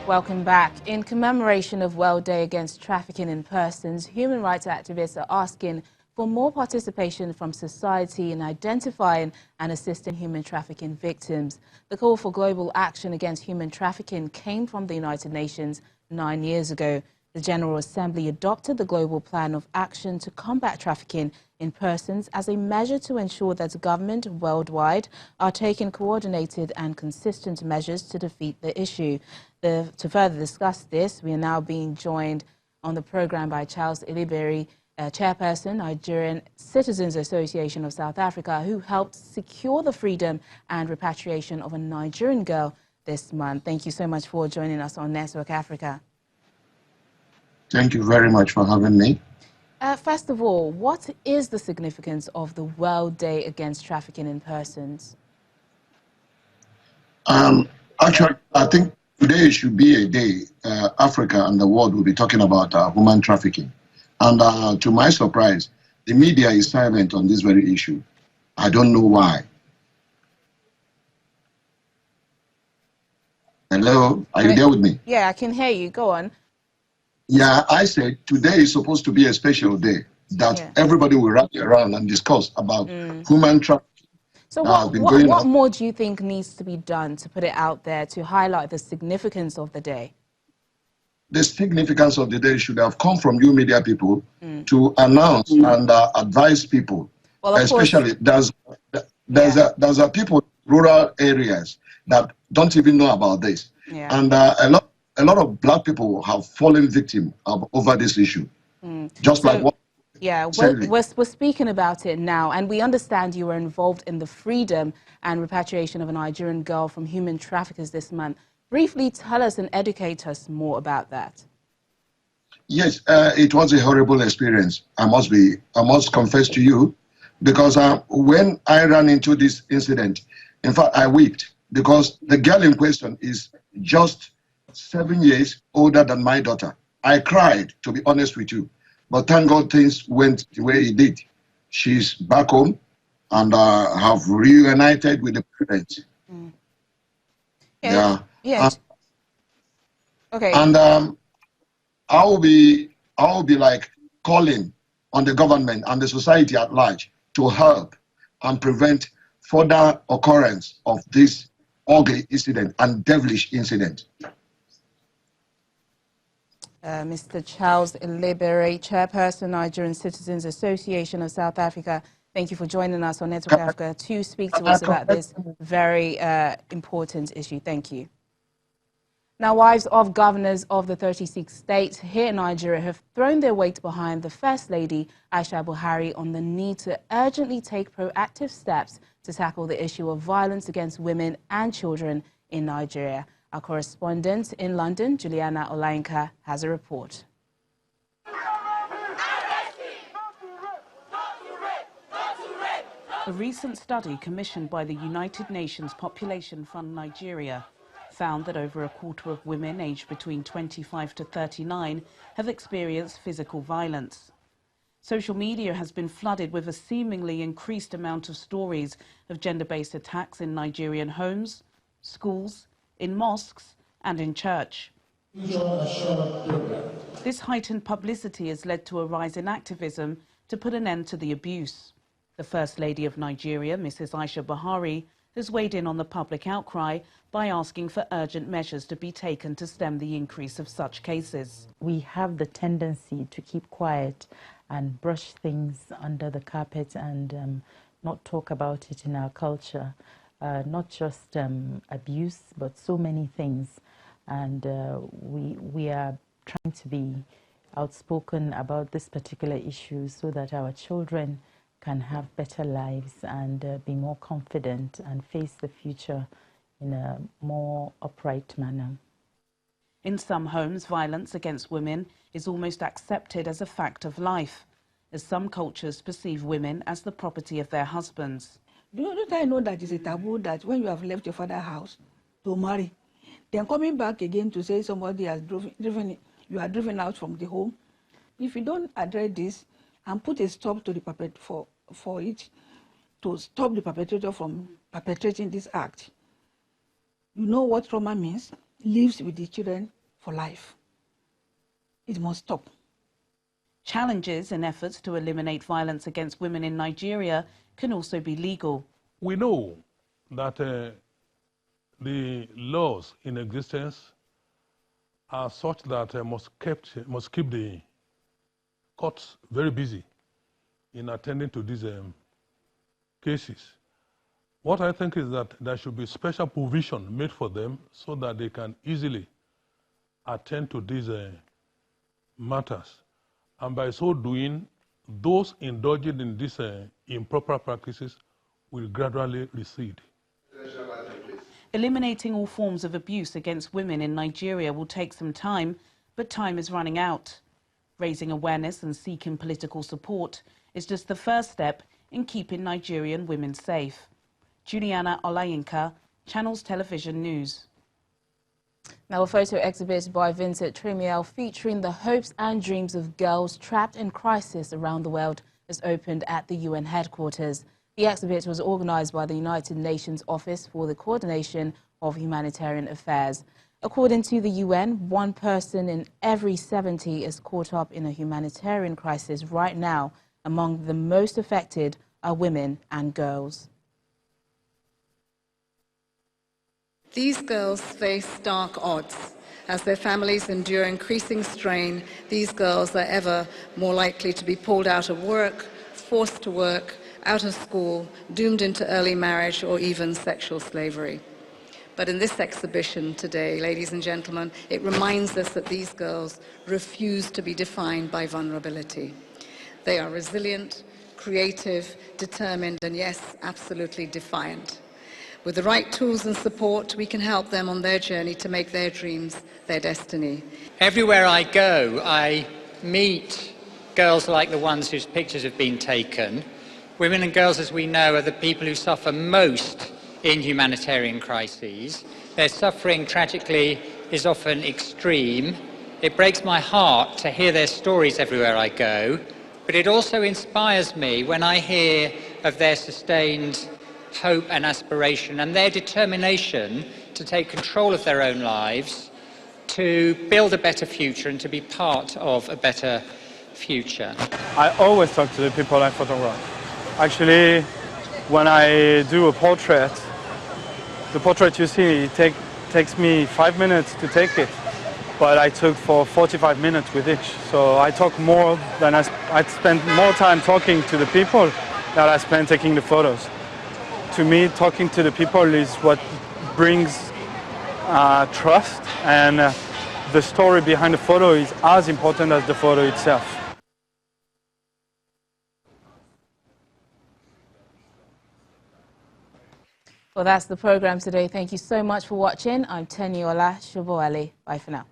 Welcome back. In commemoration of World Day Against Trafficking in Persons, human rights activists are asking for more participation from society in identifying and assisting human trafficking victims. The call for global action against human trafficking came from the United Nations 9 years ago. The General Assembly adopted the Global Plan of Action to combat trafficking in persons as a measure to ensure that governments worldwide are taking coordinated and consistent measures to defeat the issue. To further discuss this, we are now being joined on the program by Charles Iliberi, Chairperson, Nigerian Citizens Association of South Africa, who helped secure the freedom and repatriation of a Nigerian girl this month. Thank you so much for joining us on Network Africa. Thank you very much for having me. First of all, what is the significance of the World Day Against Trafficking in Persons? Actually, I think today should be a day Africa and the world will be talking about human trafficking. And to my surprise, the media is silent on this very issue. I don't know why. Hello, are you there with me? Yeah, I can hear you. Go on. Yeah, I said today is supposed to be a special day that everybody will rally around and discuss about human trafficking. So what more do you think needs to be done to put it out there to highlight the significance of the day? The significance of the day should have come from you media people to announce and advise people. Well, especially there's people in rural areas that don't even know about this. And a lot of black people have fallen victim over this issue. Just like what. Yeah, we're speaking about it now, and we understand you were involved in the freedom and repatriation of a Nigerian girl from human traffickers this month. Briefly tell us and educate us more about that. Yes, it was a horrible experience. I must confess to you, because when I ran into this incident, in fact, I wept because the girl in question is just 7 years older than my daughter. I cried, to be honest with you. But thank God things went the way it did. She's back home and have reunited with the parents. Yeah. Okay. And I'll be like calling on the government and the society at large to help and prevent further occurrence of this ugly incident and devilish incident. Mr. Charles Iliberi, Chairperson, Nigerian Citizens Association of South Africa, thank you for joining us on Network Africa to speak to us about this very important issue. Thank you. Now, wives of governors of the 36 states here in Nigeria have thrown their weight behind the First Lady, Aisha Buhari, on the need to urgently take proactive steps to tackle the issue of violence against women and children in Nigeria. Our correspondent in London, Juliana Olainka, has a report. A recent study commissioned by the United Nations Population Fund Nigeria found that over a quarter of women aged between 25 to 39 have experienced physical violence. Social media has been flooded with a seemingly increased amount of stories of gender-based attacks in Nigerian homes, schools, in mosques and in church. This heightened publicity has led to a rise in activism to put an end to the abuse. The First Lady of Nigeria, Mrs. Aisha Buhari, has weighed in on the public outcry by asking for urgent measures to be taken to stem the increase of such cases. We have the tendency to keep quiet and brush things under the carpet and not talk about it in our culture. Not just abuse, but so many things. And we are trying to be outspoken about this particular issue so that our children can have better lives and be more confident and face the future in a more upright manner. In some homes, violence against women is almost accepted as a fact of life, as some cultures perceive women as the property of their husbands. Don't I know that it's a taboo that when you have left your father's house to marry, then coming back again to say somebody has you are driven out from the home? If you don't address this and put a stop to the for it, to stop the perpetrator from perpetrating this act, you know what trauma means? Lives with the children for life. It must stop. Challenges in efforts to eliminate violence against women in Nigeria can also be legal. We know that the laws in existence are such that must keep the courts very busy in attending to these cases. What I think is that there should be special provision made for them so that they can easily attend to these matters. And by so doing, those indulging in these improper practices will gradually recede. Eliminating all forms of abuse against women in Nigeria will take some time, but time is running out. Raising awareness and seeking political support is just the first step in keeping Nigerian women safe. Juliana Olayinka, Channels Television News. Now, a photo exhibit by Vincent Tremiel featuring the hopes and dreams of girls trapped in crisis around the world has opened at the UN headquarters. The exhibit was organized by the United Nations Office for the Coordination of Humanitarian Affairs. According to the UN, 1 person in every 70 is caught up in a humanitarian crisis right now. Among the most affected are women and girls. These girls face stark odds. As their families endure increasing strain, these girls are ever more likely to be pulled out of work, forced to work, out of school, doomed into early marriage or even sexual slavery. But in this exhibition today, ladies and gentlemen, it reminds us that these girls refuse to be defined by vulnerability. They are resilient, creative, determined, and yes, absolutely defiant. With the right tools and support, we can help them on their journey to make their dreams their destiny. Everywhere I go, I meet girls like the ones whose pictures have been taken. Women and girls, as we know, are the people who suffer most in humanitarian crises. Their suffering, tragically, is often extreme. It breaks my heart to hear their stories everywhere I go, but it also inspires me when I hear of their sustained hope and aspiration and their determination to take control of their own lives, to build a better future and to be part of a better future. I always talk to the people I photograph. Actually, when I do a portrait, the portrait you see takes me 5 minutes to take it, but I took for 45 minutes with each. So I talk more than I spend more time talking to the people than I spend taking the photos. To me, talking to the people is what brings trust, and the story behind the photo is as important as the photo itself. Well, that's the program today. Thank you so much for watching. I'm Teniola Shoboale. Bye for now.